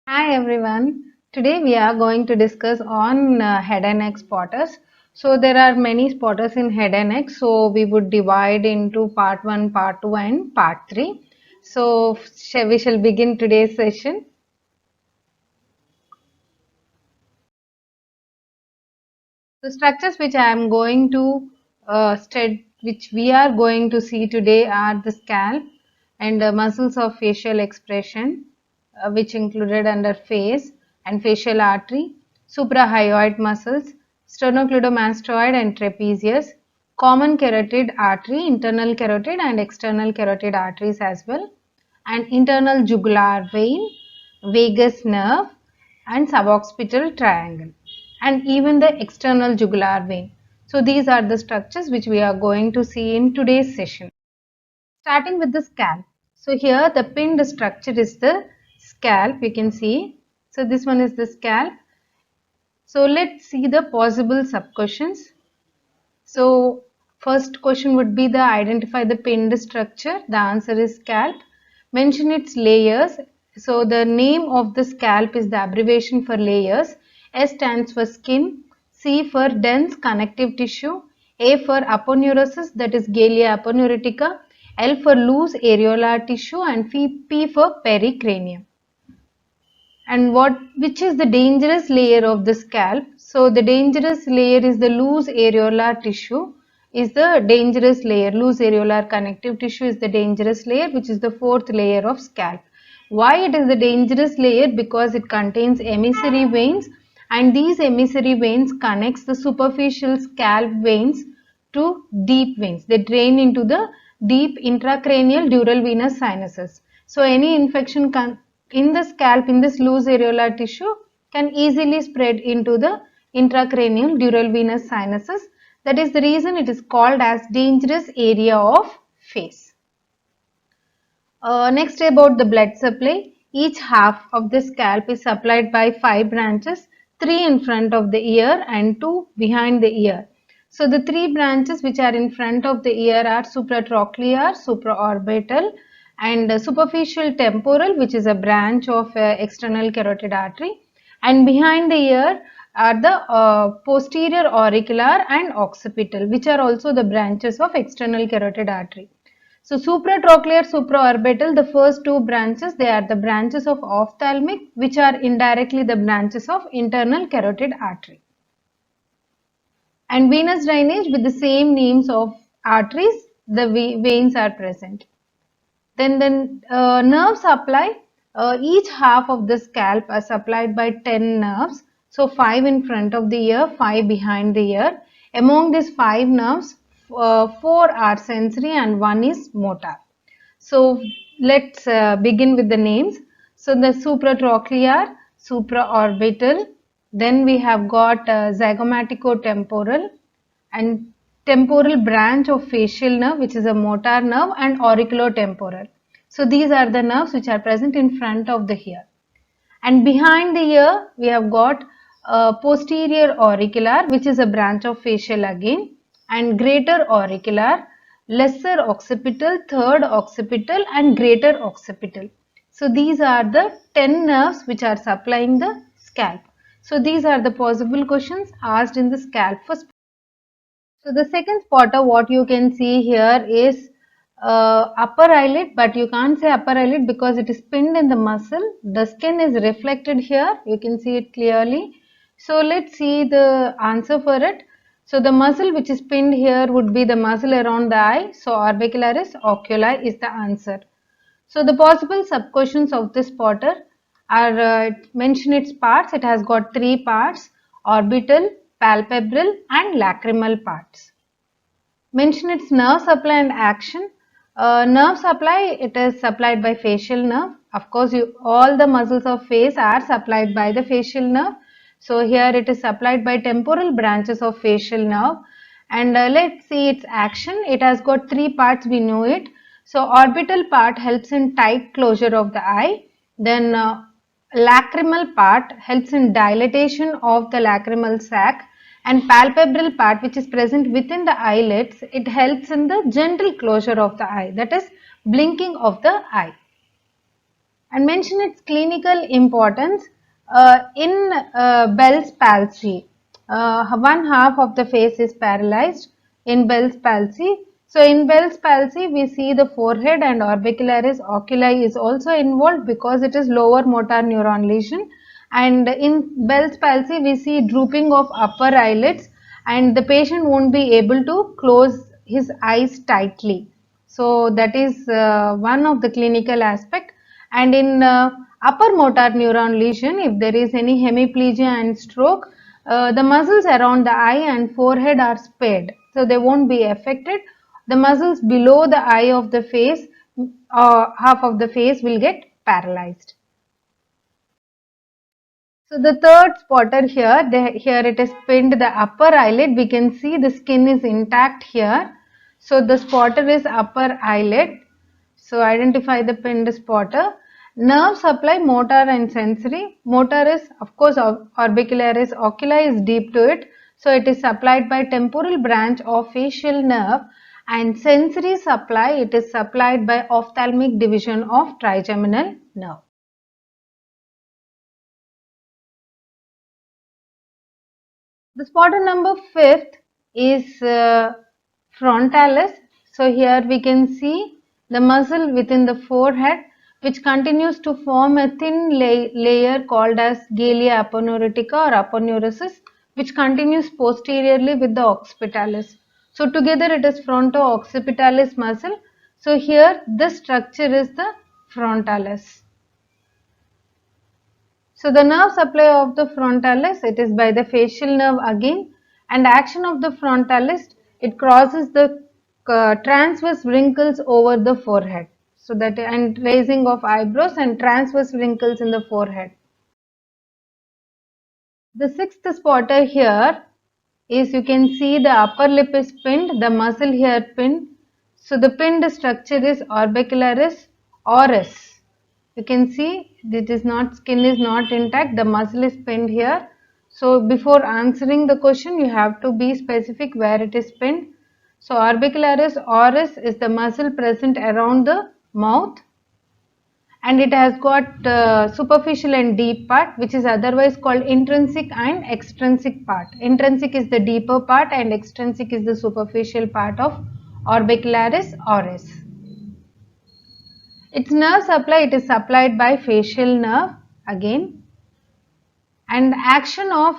Hi everyone. Today we are going to discuss on head and neck spotters. So there are many spotters in head and neck. So we would divide into part 1, part 2 and part 3. So we shall begin today's session. The structures which I am going to which we are going to see today are the scalp and the muscles of facial expression, which included under face and facial artery, suprahyoid muscles, sternocleidomastoid and trapezius, common carotid artery, internal carotid and external carotid arteries as well, and internal jugular vein, vagus nerve, and suboccipital triangle, and even the external jugular vein. So these are the structures which we are going to see in today's session. Starting with the scalp. So here the pinned structure is the scalp, you can see. So this one is the scalp. So let's see the possible sub questions. So first question would be the identify the pinned structure. The answer is scalp. Mention its layers. So the name of the scalp is the abbreviation for layers. S stands for skin, C for dense connective tissue, A for aponeurosis, that is Galea aponeurotica, L for loose areolar tissue, and P for pericranium. And which is the dangerous layer of the scalp? So the dangerous layer is the loose areolar tissue is the dangerous layer. Loose areolar connective tissue is the dangerous layer, which is the fourth layer of scalp. Why it is the dangerous layer? Because it contains emissary veins, and these emissary veins connects the superficial scalp veins to deep veins. They drain into the deep intracranial dural venous sinuses. So any infection in the scalp, in this loose areolar tissue, can easily spread into the intracranial dural venous sinuses. That is the reason it is called as dangerous area of face. Next, about the blood supply. Each half of the scalp is supplied by 5 branches, 3 in front of the ear and 2 behind the ear. So the 3 branches which are in front of the ear are supratrochlear, supraorbital, and superficial temporal, which is a branch of external carotid artery, and behind the ear are the posterior auricular and occipital, which are also the branches of external carotid artery. So supratrochlear, supraorbital, the first two branches, they are the branches of ophthalmic, which are indirectly the branches of internal carotid artery. And venous drainage, with the same names of arteries, the veins are present. Then the nerve supply, each half of the scalp are supplied by 10 nerves. So 5 in front of the ear, 5 behind the ear. Among these 5 nerves, 4 are sensory and 1 is motor. So let's begin with the names. So the supratrochlear, supraorbital, then we have got zygomaticotemporal and temporal branch of facial nerve, which is a motor nerve, and auriculotemporal. So these are the nerves which are present in front of the ear. And behind the ear, we have got posterior auricular, which is a branch of facial again, and greater auricular, lesser occipital, third occipital, and greater occipital. So these are the 10 nerves which are supplying the scalp. So these are the possible questions asked in the scalp for. So the second spotter, what you can see here is upper eyelid, but you can't say upper eyelid because it is pinned in the muscle. The skin is reflected here. You can see it clearly. So let's see the answer for it. So the muscle which is pinned here would be the muscle around the eye. So orbicularis oculi is the answer. So the possible sub-questions of this spotter are mention its parts. It has got 3 parts: orbital, palpebral, and lacrimal parts. Mention its nerve supply and action. Nerve supply, it is supplied by facial nerve. Of course, all the muscles of face are supplied by the facial nerve. So here it is supplied by temporal branches of facial nerve. And let's see its action. It has got 3 parts, we know it. So orbital part helps in tight closure of the eye. Then lacrimal part helps in dilatation of the lacrimal sac, and palpebral part, which is present within the eyelids, it helps in the gentle closure of the eye, that is blinking of the eye. and mention its clinical importance in Bell's palsy. One half of the face is paralyzed in Bell's palsy. So in Bell's palsy, we see the forehead and orbicularis oculi is also involved because it is lower motor neuron lesion. And in Bell's palsy, we see drooping of upper eyelids, and the patient won't be able to close his eyes tightly. So that is one of the clinical aspect. And in upper motor neuron lesion, if there is any hemiplegia and stroke, the muscles around the eye and forehead are spared, so they won't be affected. The muscles below the eye of the face, half of the face will get paralyzed. So the third spotter here, here it is pinned the upper eyelid. We can see the skin is intact here. So the spotter is upper eyelid. So identify the pinned spotter. Nerve supply, motor and sensory. Motor is, of course, orbicularis oculi is deep to it. So it is supplied by temporal branch of facial nerve, and sensory supply, it is supplied by ophthalmic division of trigeminal nerve. The spotter number 5th is frontalis. So here we can see the muscle within the forehead which continues to form a thin layer called as Galea aponeurotica or aponeurosis, which continues posteriorly with the occipitalis. So together it is fronto-occipitalis muscle. So here this structure is the frontalis. So the nerve supply of the frontalis, it is by the facial nerve again, and action of the frontalis, it crosses the transverse wrinkles over the forehead. So that, and raising of eyebrows and transverse wrinkles in the forehead. The sixth spotter here is, you can see the upper lip is pinned, the muscle here pinned. So the pinned structure is orbicularis oris. You can see it is not, skin is not intact, the muscle is pinned here. So before answering the question, you have to be specific where it is pinned. So orbicularis oris is the muscle present around the mouth, and it has got superficial and deep part, which is otherwise called intrinsic and extrinsic part. Intrinsic is the deeper part and extrinsic is the superficial part of orbicularis oris. Its nerve supply, it is supplied by facial nerve again, and action of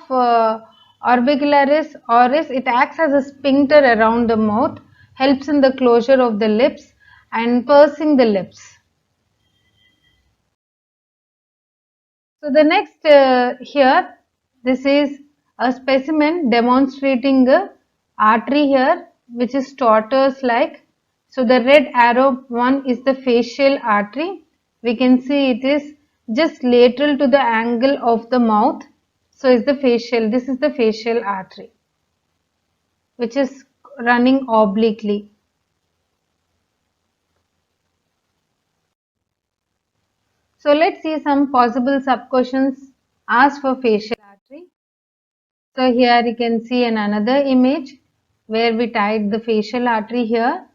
orbicularis oris, it acts as a sphincter around the mouth, helps in the closure of the lips and pursing the lips. So the next here, this is a specimen demonstrating a artery here which is tortoise like. So the red arrow one is the facial artery. We can see it is just lateral to the angle of the mouth. So is the facial, this is the facial artery which is running obliquely. So let's see some possible sub-questions asked for facial artery. So here you can see another image where we tied the facial artery here,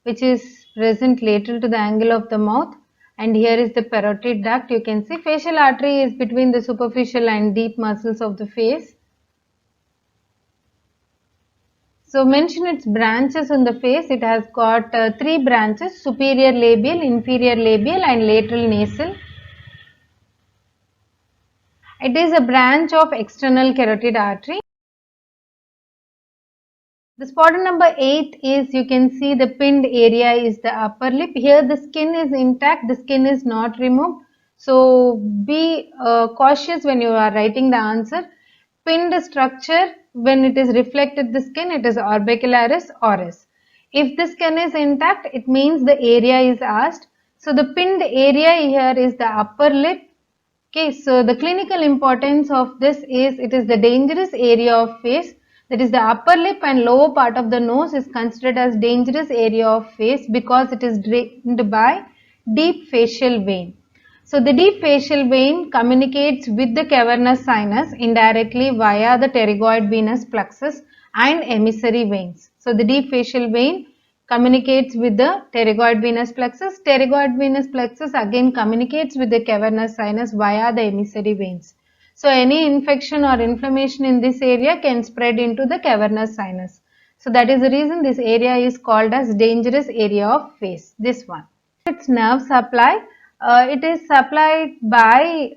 which is present lateral to the angle of the mouth, and here is the parotid duct. You can see facial artery is between the superficial and deep muscles of the face. So mention its branches on the face. It has got 3 branches: superior labial, inferior labial and lateral nasal. It is a branch of external carotid artery. The spotter number 8 is, you can see the pinned area is the upper lip. Here the skin is intact, the skin is not removed. So be cautious when you are writing the answer. Pinned structure, when it is reflected the skin, it is orbicularis oris. If the skin is intact, it means the area is asked. So the pinned area here is the upper lip. Okay, so the clinical importance of this is, it is the dangerous area of face, that is the upper lip and lower part of the nose is considered as dangerous area of face because it is drained by deep facial vein. So the deep facial vein communicates with the cavernous sinus indirectly via the pterygoid venous plexus and emissary veins. So the deep facial vein communicates with the pterygoid venous plexus. Pterygoid venous plexus again communicates with the cavernous sinus via the emissary veins. So any infection or inflammation in this area can spread into the cavernous sinus. So that is the reason this area is called as dangerous area of face, this one. Its nerve supply, it is supplied by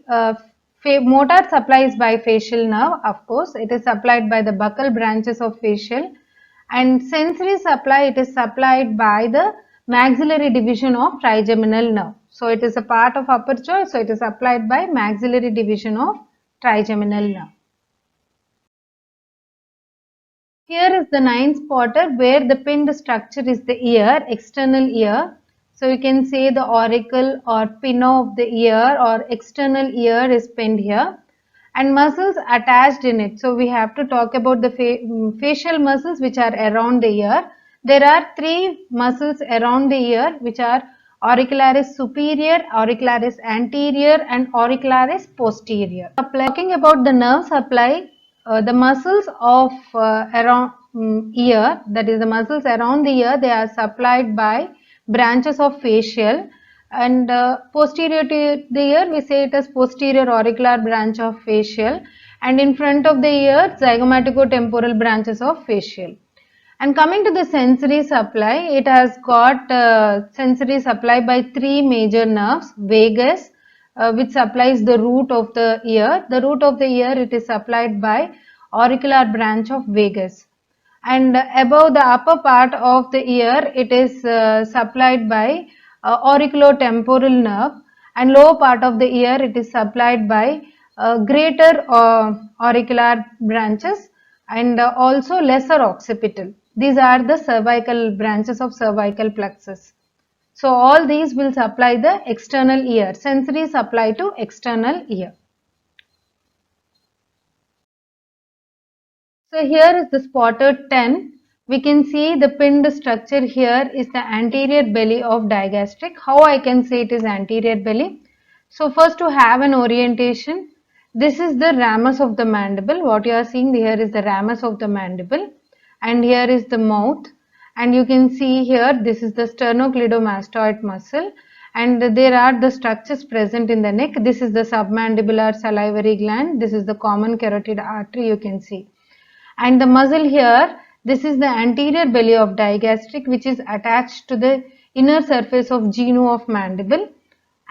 motor supply is by facial nerve, of course. It is supplied by the buccal branches of facial, and sensory supply, it is supplied by the maxillary division of trigeminal nerve. So it is a part of upper jaw, so it is supplied by maxillary division of trigeminal nerve. Here is the nine-spotter where the pinned structure is the ear, external ear. So you can say the auricle or pinna of the ear or external ear is pinned here, and muscles attached in it. So we have to talk about the facial muscles which are around the ear. There are three muscles around the ear which are auricularis superior, auricularis anterior and auricularis posterior. Talking about the nerve supply, the muscles of around ear, that is the muscles around the ear, they are supplied by branches of facial, and posterior to the ear we say it as posterior auricular branch of facial, and in front of the ear zygomaticotemporal branches of facial. And coming to the sensory supply, it has got sensory supply by three major nerves: vagus, which supplies the root of the ear. The root of the ear, it is supplied by auricular branch of vagus. And above the upper part of the ear, it is supplied by auriculotemporal nerve, and lower part of the ear, it is supplied by greater auricular branches and also lesser occipital. These are the cervical branches of cervical plexus. So all these will supply the external ear, sensory supply to external ear. So here is the spotted 10. We can see the pinned structure here is the anterior belly of digastric. How I can say it is anterior belly? So first, to have an orientation, this is the ramus of the mandible. What you are seeing here is the ramus of the mandible, and here is the mouth, and you can see here this is the sternocleidomastoid muscle, and there are the structures present in the neck. This is the submandibular salivary gland, this is the common carotid artery, you can see. And the muscle here, this is the anterior belly of digastric, which is attached to the inner surface of genu of mandible,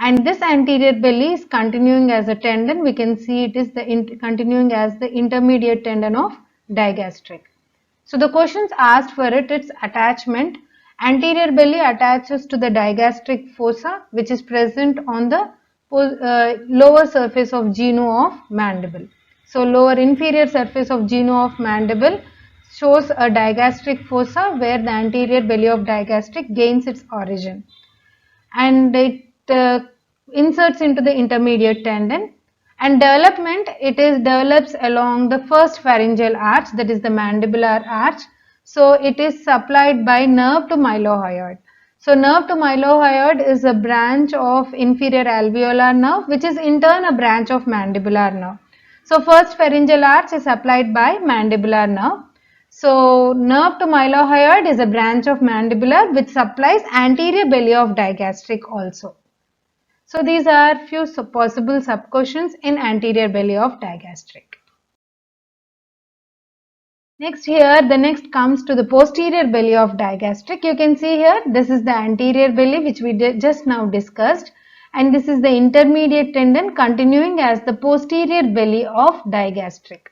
and this anterior belly is continuing as a tendon. We can see it is the continuing as the intermediate tendon of digastric. So the questions asked for it, its attachment. Anterior belly attaches to the digastric fossa, which is present on the lower surface of genu of mandible. So lower inferior surface of genu of mandible shows a digastric fossa where the anterior belly of digastric gains its origin, and it inserts into the intermediate tendon. And development, it is develops along the first pharyngeal arch, that is the mandibular arch. So it is supplied by nerve to mylohyoid. So nerve to mylohyoid is a branch of inferior alveolar nerve, which is in turn a branch of mandibular nerve. So first pharyngeal arch is supplied by mandibular nerve. So nerve to mylohyoid is a branch of mandibular which supplies anterior belly of digastric also. So these are few possible sub-questions in anterior belly of digastric. Next here, the next comes to the posterior belly of digastric. You can see here, this is the anterior belly which we just now discussed, and this is the intermediate tendon continuing as the posterior belly of digastric.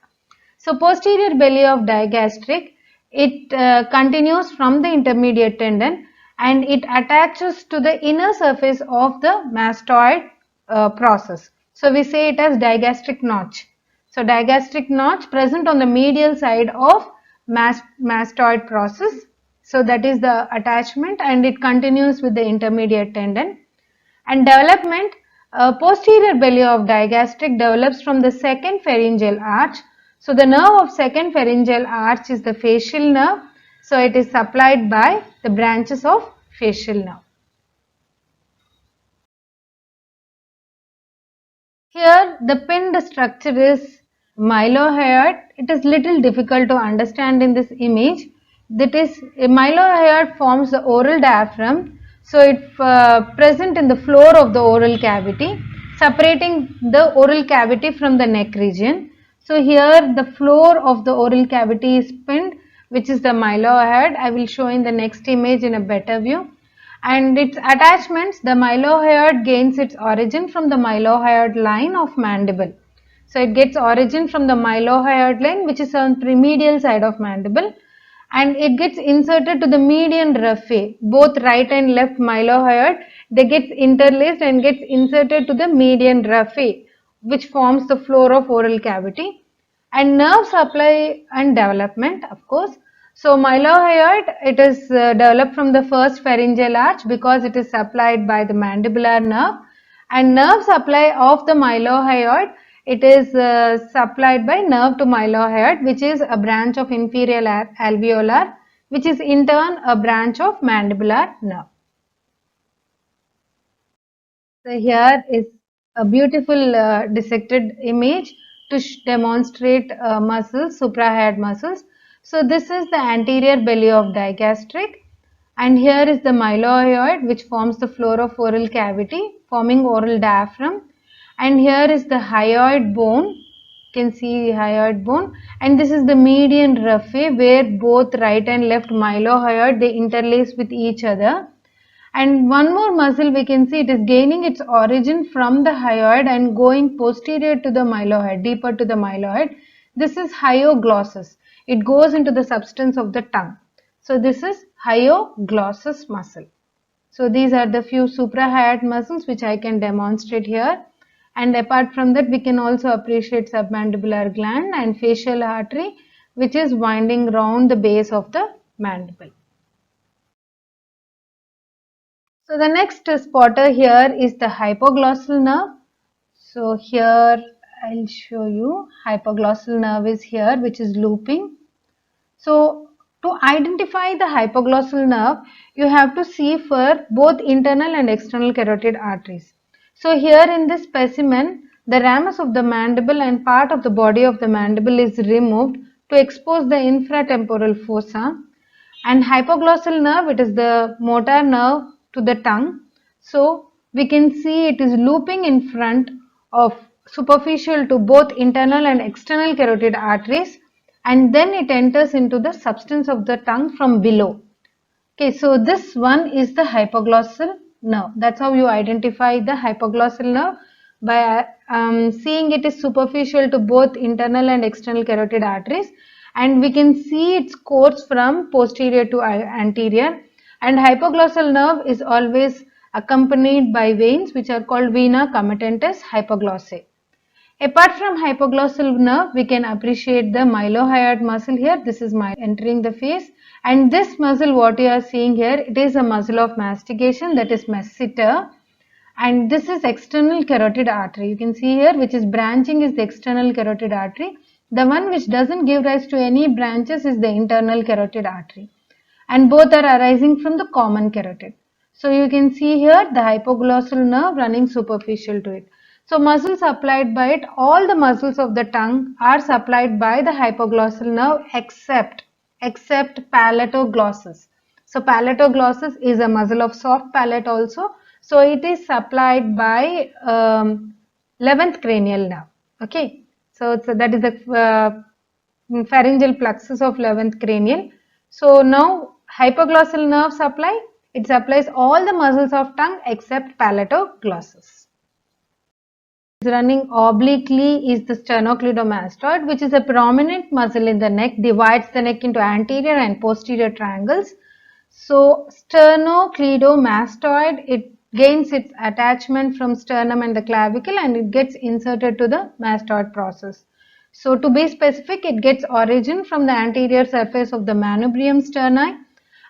So posterior belly of digastric, it continues from the intermediate tendon and it attaches to the inner surface of the mastoid process. So we say it as digastric notch. So digastric notch present on the medial side of mastoid process. So that is the attachment, and it continues with the intermediate tendon. And development, posterior belly of digastric develops from the second pharyngeal arch. So the nerve of second pharyngeal arch is the facial nerve. So it is supplied by the branches of facial nerve. Here the pinned structure is mylohyoid. It is little difficult to understand in this image. that is, a mylohyoid forms the oral diaphragm. So it's present in the floor of the oral cavity, separating the oral cavity from the neck region. So here the floor of the oral cavity is pinned, which is the mylohyoid. I will show in the next image in a better view. And its attachments, the mylohyoid gains its origin from the mylohyoid line of mandible. So it gets origin from the mylohyoid line, which is on premiedial side of mandible, and it gets inserted to the median raphe. Both right and left mylohyoid, they get interlaced and gets inserted to the median raphe, which forms the floor of oral cavity. And nerve supply and development, of course. So mylohyoid, it is developed from the first pharyngeal arch because it is supplied by the mandibular nerve. And nerve supply of the mylohyoid, it is supplied by nerve to mylohyoid, which is a branch of inferior alveolar, which is in turn a branch of mandibular nerve. So here is a beautiful dissected image to demonstrate muscles, suprahyoid muscles. So this is the anterior belly of digastric, and here is the mylohyoid, which forms the floor of oral cavity, forming oral diaphragm. And here is the hyoid bone. You can see hyoid bone, and this is the median raphe where both right and left mylohyoid, they interlace with each other. And one more muscle, we can see it is gaining its origin from the hyoid and going posterior to the mylohyoid, deeper to the mylohyoid. This is hyoglossus. It goes into the substance of the tongue. So this is hyoglossus muscle. So these are the few suprahyoid muscles which I can demonstrate here. And apart from that, we can also appreciate submandibular gland and facial artery, which is winding round the base of the mandible. So the next spotter here is the hypoglossal nerve. So here I'll show you hypoglossal nerve is here, which is looping. So to identify the hypoglossal nerve, you have to see for both internal and external carotid arteries. So here in this specimen, the ramus of the mandible and part of the body of the mandible is removed to expose the infratemporal fossa. And hypoglossal nerve, it is the motor nerve to the tongue. So we can see it is looping in front of superficial to both internal and external carotid arteries, and then it enters into the substance of the tongue from below. Okay, so this one is the hypoglossal nerve. That's how you identify the hypoglossal nerve, by seeing it is superficial to both internal and external carotid arteries, and we can see its course from posterior to anterior. And hypoglossal nerve is always accompanied by veins which are called vena comitatus hypoglossae. Apart from hypoglossal nerve, we can appreciate the mylohyoid muscle here. This is entering the face, and this muscle, what you are seeing here, it is a muscle of mastication, that is masseter. And this is external carotid artery. You can see here, which is branching is the external carotid artery. The one which doesn't give rise to any branches is the internal carotid artery. And both are arising from the common carotid. So you can see here the hypoglossal nerve running superficial to it. So muscles supplied by it, all the muscles of the tongue are supplied by the hypoglossal nerve except palatoglossus. So palatoglossus is a muscle of soft palate also. So it is supplied by 11th cranial nerve. Okay. So that is the pharyngeal plexus of 11th cranial. So now hypoglossal nerve supply, it supplies all the muscles of tongue except palatoglossus. Running obliquely is the sternocleidomastoid, which is a prominent muscle in the neck, divides the neck into anterior and posterior triangles. So sternocleidomastoid, it gains its attachment from sternum and the clavicle, and it gets inserted to the mastoid process. So to be specific, it gets origin from the anterior surface of the manubrium sterni,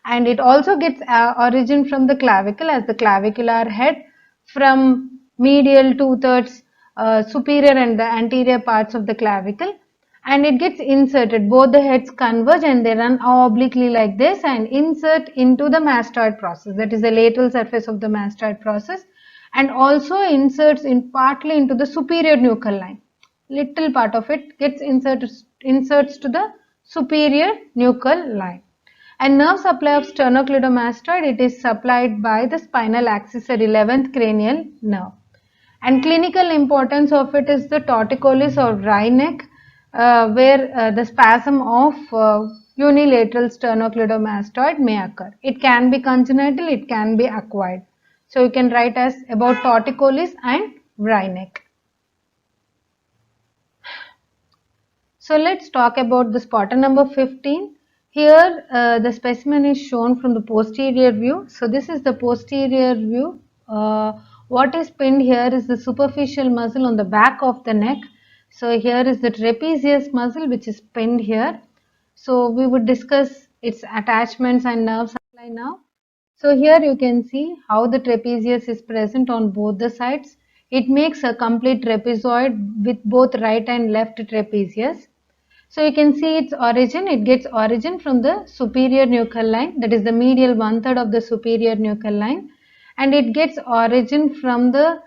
and it also gets origin from the clavicle, as the clavicular head from medial 2/3 superior and the anterior parts of the clavicle, and it gets inserted. Both the heads converge and they run obliquely like this and insert into the mastoid process, that is the lateral surface of the mastoid process, and also inserts in partly into the superior nuchal line. Little part of it gets inserts to the superior nuchal line. And nerve supply of sternocleidomastoid, it is supplied by the spinal accessory 11th cranial nerve. And clinical importance of it is the torticollis or wry neck, where the spasm of unilateral sternocleidomastoid may occur. It can be congenital, it can be acquired. So you can write as about torticollis and wry neck. So let's talk about the spotter number 15. Here the specimen is shown from the posterior view. So this is the posterior view. What is pinned here is the superficial muscle on the back of the neck. So here is the trapezius muscle which is pinned here. So we would discuss its attachments and nerve supply now. So here you can see how the trapezius is present on both the sides. It makes a complete trapezoid with both right and left trapezius. So you can see its origin, it gets origin from the superior nuchal line, that is the medial 1/3 of the superior nuchal line, and it gets origin from the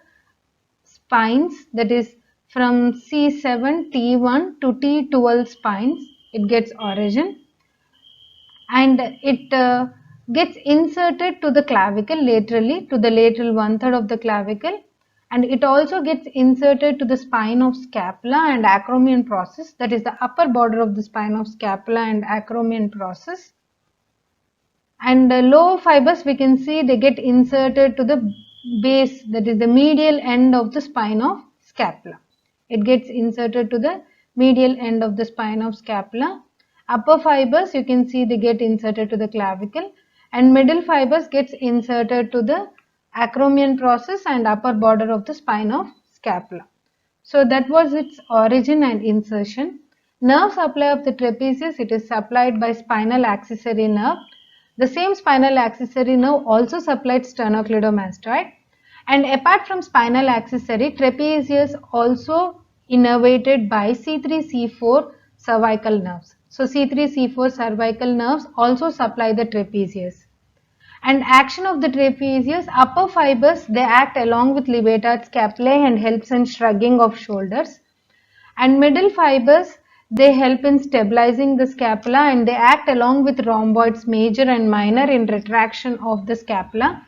spines, that is from C7, T1 to T12 spines, it gets origin, and it gets inserted to the clavicle laterally, to the lateral 1/3 of the clavicle, and it also gets inserted to the spine of scapula and acromion process, that is the upper border of the spine of scapula and acromion process. And the lower fibers, we can see they get inserted to the base, that is the medial end of the spine of scapula. It gets inserted to the medial end of the spine of scapula. Upper fibers, you can see they get inserted to the clavicle, and middle fibers gets inserted to the acromion process and upper border of the spine of scapula. So that was its origin and insertion. Nerve supply of the trapezius, it is supplied by spinal accessory nerve. The same spinal accessory nerve also supplied sternocleidomastoid. And apart from spinal accessory, trapezius also innervated by C3-C4 cervical nerves. So C3-C4 cervical nerves also supply the trapezius. And action of the trapezius, upper fibers, they act along with levator scapulae and helps in shrugging of shoulders. And middle fibers, they help in stabilizing the scapula and they act along with rhomboids major and minor in retraction of the scapula.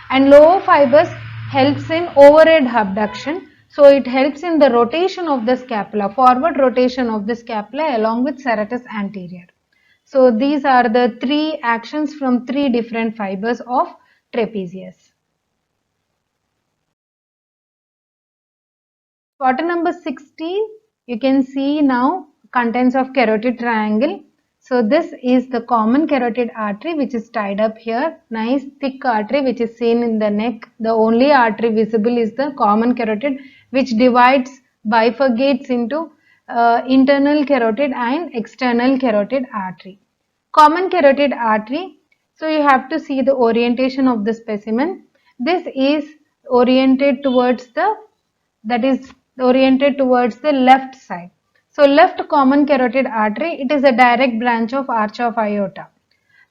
And lower fibers helps in overhead abduction. So it helps in the rotation of the scapula, forward rotation of the scapula along with serratus anterior. So these are the three actions from three different fibers of trapezius. Spotter number 16, you can see now contents of carotid triangle. So this is the common carotid artery which is tied up here. Nice thick artery which is seen in the neck. The only artery visible is the common carotid which divides, bifurcates into internal carotid and external carotid artery. Common carotid artery. So you have to see the orientation of the specimen. This is oriented towards the left side. So left common carotid artery, it is a direct branch of arch of aorta.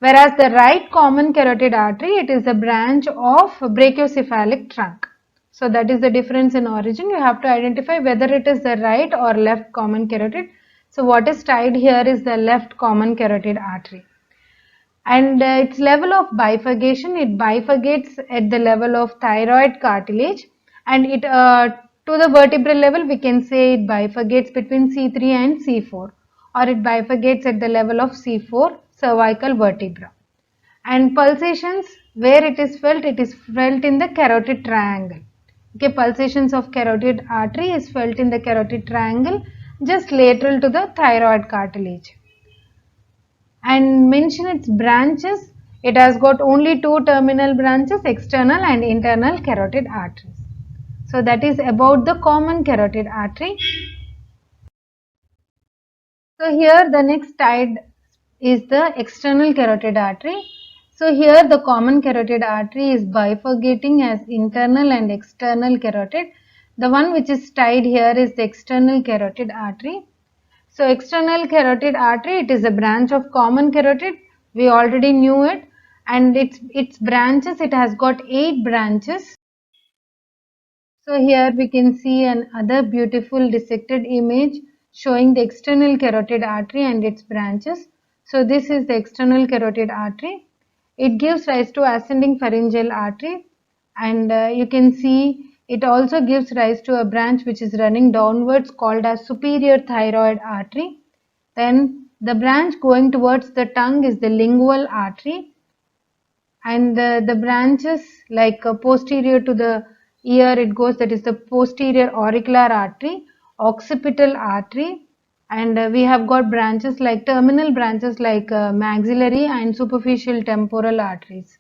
Whereas the right common carotid artery, it is a branch of brachiocephalic trunk. So that is the difference in origin. You have to identify whether it is the right or left common carotid. So what is tied here is the left common carotid artery. And its level of bifurcation, it bifurcates at the level of thyroid cartilage, and it to the vertebral level we can say it bifurcates between C3 and C4, or it bifurcates at the level of C4 cervical vertebra. And pulsations, where it is felt in the carotid triangle. Okay, pulsations of carotid artery is felt in the carotid triangle just lateral to the thyroid cartilage. And mention its branches. It has got only two terminal branches, external and internal carotid arteries. So that is about the common carotid artery. So here the next tied is the external carotid artery. So here the common carotid artery is bifurcating as internal and external carotid. The one which is tied here is the external carotid artery. So external carotid artery, it is a branch of common carotid. We already knew it, and its branches, it has got 8 branches. So here we can see another beautiful dissected image showing the external carotid artery and its branches. So this is the external carotid artery. It gives rise to ascending pharyngeal artery, and you can see it also gives rise to a branch which is running downwards called as superior thyroid artery. Then the branch going towards the tongue is the lingual artery, and the branches like posterior to the ear it goes, that is the posterior auricular artery, occipital artery, and we have got branches like terminal branches like maxillary and superficial temporal arteries.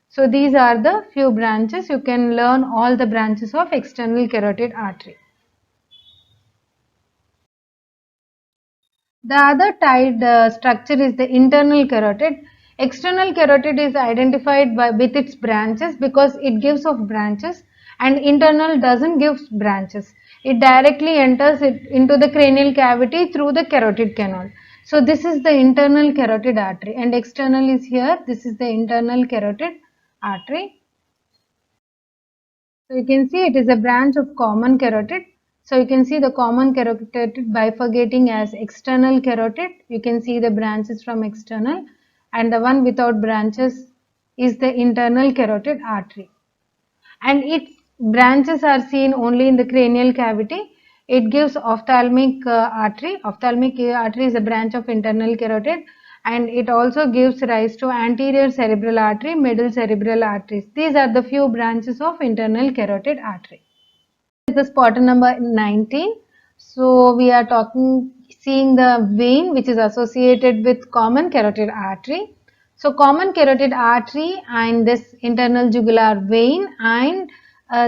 So these are the few branches. You can learn all the branches of external carotid artery. The other tied structure is the internal carotid. External carotid is identified with its branches because it gives off branches, and internal doesn't give branches. It directly enters it into the cranial cavity through the carotid canal. So this is the internal carotid artery, and external is here. This is the internal carotid artery. So you can see it is a branch of common carotid. So you can see the common carotid bifurcating as external carotid. You can see the branches from external, and the one without branches is the internal carotid artery. And its branches are seen only in the cranial cavity. It gives ophthalmic artery. Ophthalmic artery is a branch of internal carotid, and it also gives rise to anterior cerebral artery, middle cerebral arteries. These are the few branches of internal carotid artery. This is the spotter number 19. So we are seeing the vein which is associated with common carotid artery. So common carotid artery and this internal jugular vein, and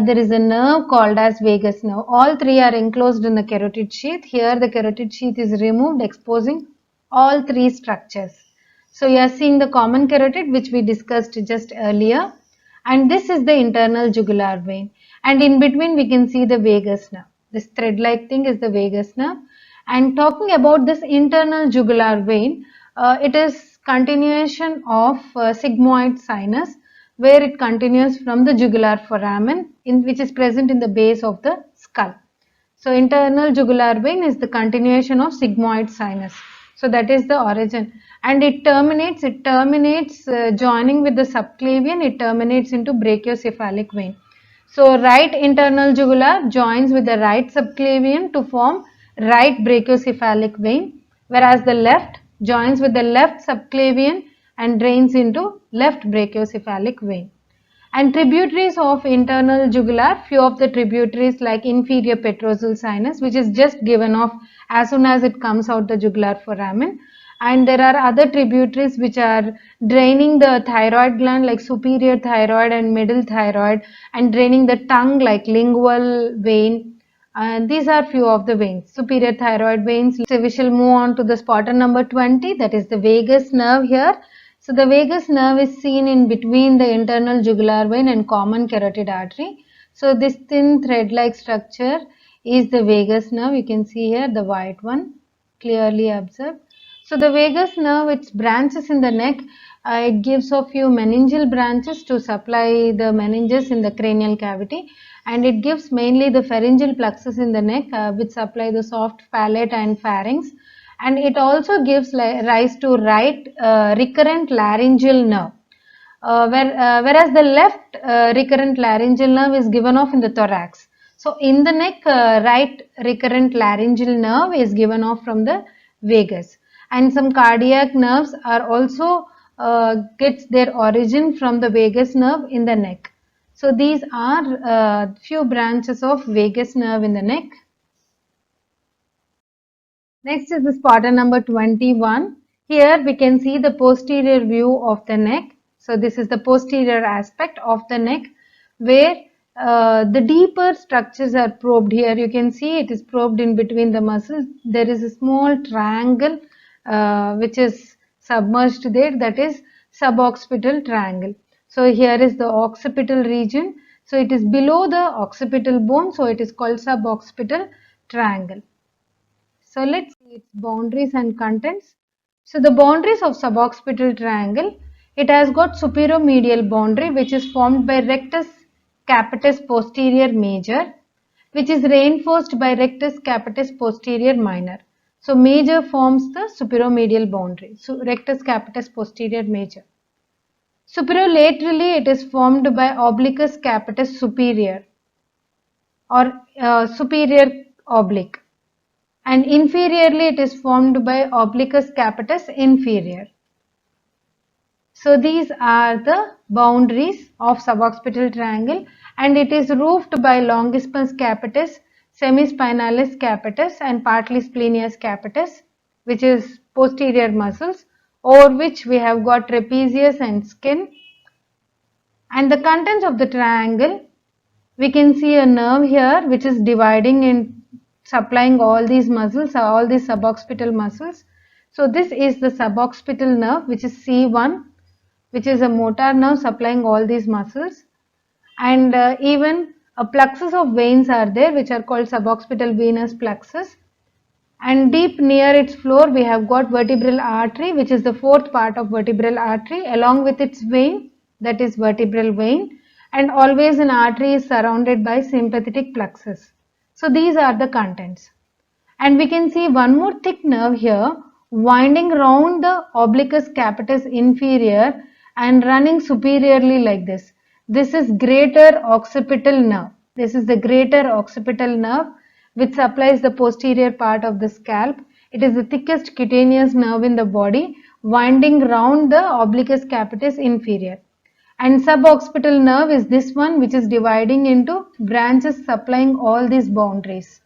there is a nerve called as vagus nerve. All three are enclosed in the carotid sheath. Here the carotid sheath is removed, exposing all three structures. So you are seeing the common carotid which we discussed just earlier, and this is the internal jugular vein, and in between we can see the vagus nerve. This thread like thing is the vagus nerve. And talking about this internal jugular vein, it is continuation of sigmoid sinus, where it continues from the jugular foramen, which is present in the base of the skull. So internal jugular vein is the continuation of sigmoid sinus. So that is the origin, and it terminates joining with the subclavian, it terminates into brachiocephalic vein. So right internal jugular joins with the right subclavian to form right brachiocephalic vein, whereas the left joins with the left subclavian and drains into left brachiocephalic vein. And tributaries of internal jugular, few of the tributaries like inferior petrosal sinus, which is just given off as soon as it comes out the jugular foramen. And there are other tributaries which are draining the thyroid gland like superior thyroid and middle thyroid, and draining the tongue like lingual vein. And these are few of the veins, superior thyroid veins. So we shall move on to the spotter number 20, that is the vagus nerve here. So the vagus nerve is seen in between the internal jugular vein and common carotid artery. So this thin thread-like structure is the vagus nerve. You can see here the white one, clearly observed. So the vagus nerve, its branches in the neck, it gives a few meningeal branches to supply the meninges in the cranial cavity, and it gives mainly the pharyngeal plexus in the neck, which supply the soft palate and pharynx. And it also gives rise to right recurrent laryngeal nerve, whereas the left recurrent laryngeal nerve is given off in the thorax. So in the neck, right recurrent laryngeal nerve is given off from the vagus, and some cardiac nerves are also gets their origin from the vagus nerve in the neck. So these are few branches of vagus nerve in the neck. Next is the spotter number 21. Here we can see the posterior view of the neck. So this is the posterior aspect of the neck, where the deeper structures are probed. Here you can see it is probed in between the muscles. There is a small triangle which is submerged there, that is suboccipital triangle. So here is the occipital region. So it is below the occipital bone, so it is called suboccipital triangle. So let's see its boundaries and contents. So the boundaries of suboccipital triangle, it has got superomedial boundary which is formed by rectus capitis posterior major, which is reinforced by rectus capitis posterior minor. So major forms the superomedial boundary. So rectus capitis posterior major. Superolaterally it is formed by obliquus capitis superior or superior oblique, and inferiorly it is formed by obliquus capitis inferior. So these are the boundaries of suboccipital triangle, and it is roofed by longissimus capitis, semispinalis capitis and partly splenius capitis, which is posterior muscles, over which we have got trapezius and skin. And the contents of the triangle, we can see a nerve here which is dividing and supplying all these muscles, all these suboccipital muscles. So this is the suboccipital nerve, which is C1, which is a motor nerve supplying all these muscles, and even a plexus of veins are there which are called suboccipital venous plexus, and deep near its floor we have got vertebral artery, which is the fourth part of vertebral artery, along with its vein, that is vertebral vein, and always an artery is surrounded by sympathetic plexus. So these are the contents. And we can see one more thick nerve here winding round the obliquus capitis inferior and running superiorly like this. This is greater occipital nerve. This is the greater occipital nerve which supplies the posterior part of the scalp. It is the thickest cutaneous nerve in the body winding round the obliquus capitis inferior. And suboccipital nerve is this one which is dividing into branches supplying all these boundaries.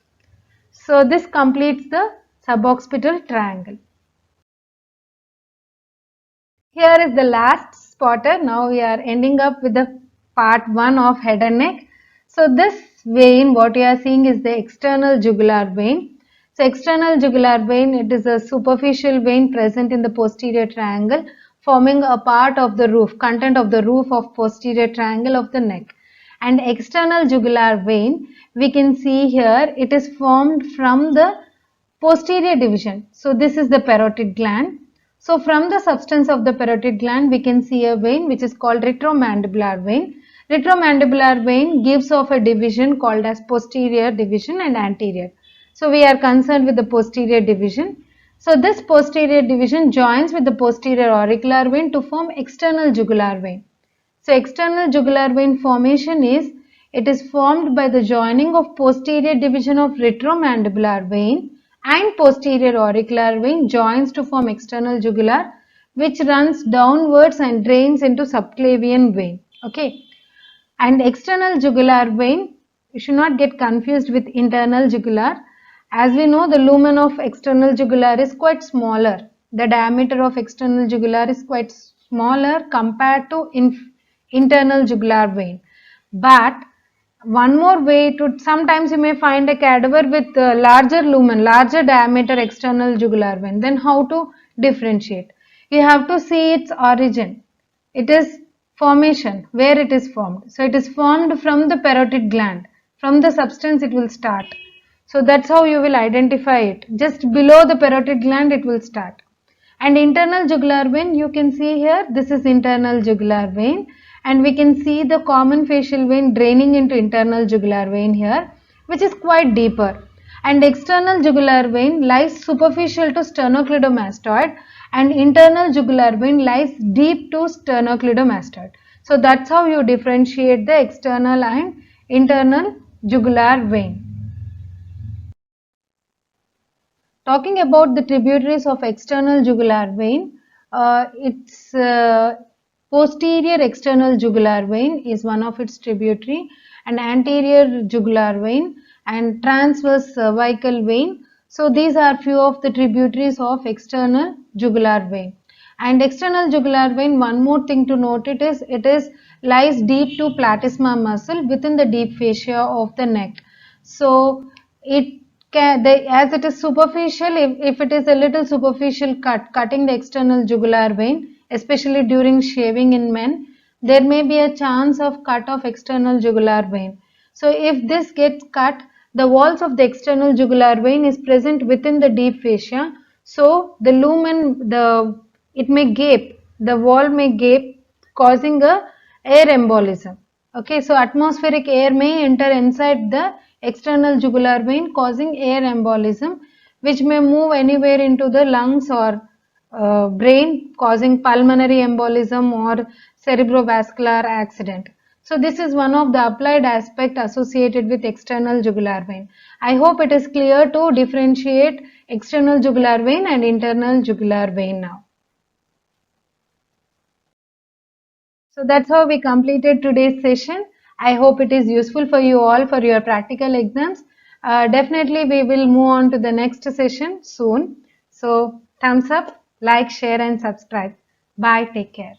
So this completes the suboccipital triangle. Here is the last spotter. Now we are ending up with the part 1 of head and neck. So this vein, what you are seeing is the external jugular vein. So external jugular vein, it is a superficial vein present in the posterior triangle, forming a part of the roof, content of the roof of posterior triangle of the neck. And external jugular vein, we can see here, it is formed from the posterior division. So this is the parotid gland. So from the substance of the parotid gland, we can see a vein which is called retromandibular vein. Retromandibular vein gives off a division called as posterior division and anterior. So we are concerned with the posterior division. So this posterior division joins with the posterior auricular vein to form external jugular vein. So external jugular vein formation is, it is formed by the joining of posterior division of retromandibular vein and posterior auricular vein joins to form external jugular, which runs downwards and drains into subclavian vein. Okay. And external jugular vein, you should not get confused with internal jugular. As we know, the lumen of external jugular is quite smaller. The diameter of external jugular is quite smaller compared to internal jugular vein. But one more way to, sometimes you may find a cadaver with larger lumen, larger diameter external jugular vein. Then how to differentiate? You have to see its origin. It is formation, where it is formed. So it is formed from the parotid gland. From the substance it will start. So that's how you will identify it. Just below the parotid gland it will start. And internal jugular vein, you can see here, this is internal jugular vein, and we can see the common facial vein draining into internal jugular vein here, which is quite deeper. And external jugular vein lies superficial to sternocleidomastoid, and internal jugular vein lies deep to sternocleidomastoid. So that's how you differentiate the external and internal jugular vein. Talking about the tributaries of external jugular vein, its posterior external jugular vein is one of its tributary, and anterior jugular vein and transverse cervical vein. So these are few of the tributaries of external jugular vein. And external jugular vein, one more thing to note, it is lies deep to platysma muscle within the deep fascia of the neck. So as it is superficial, if it is a little superficial cutting the external jugular vein, especially during shaving in men, there may be a chance of cut of external jugular vein. So if this gets cut, the walls of the external jugular vein is present within the deep fascia. So the lumen, it may gape, the wall may gape, causing a air embolism. Okay, so atmospheric air may enter inside the external jugular vein, causing air embolism, which may move anywhere into the lungs or brain, causing pulmonary embolism or cerebrovascular accident. So this is one of the applied aspect associated with external jugular vein. I hope it is clear to differentiate external jugular vein and internal jugular vein now. So that's how we completed today's session. I hope it is useful for you all for your practical exams. Definitely we will move on to the next session soon. So thumbs up, like, share and subscribe. Bye. Take care.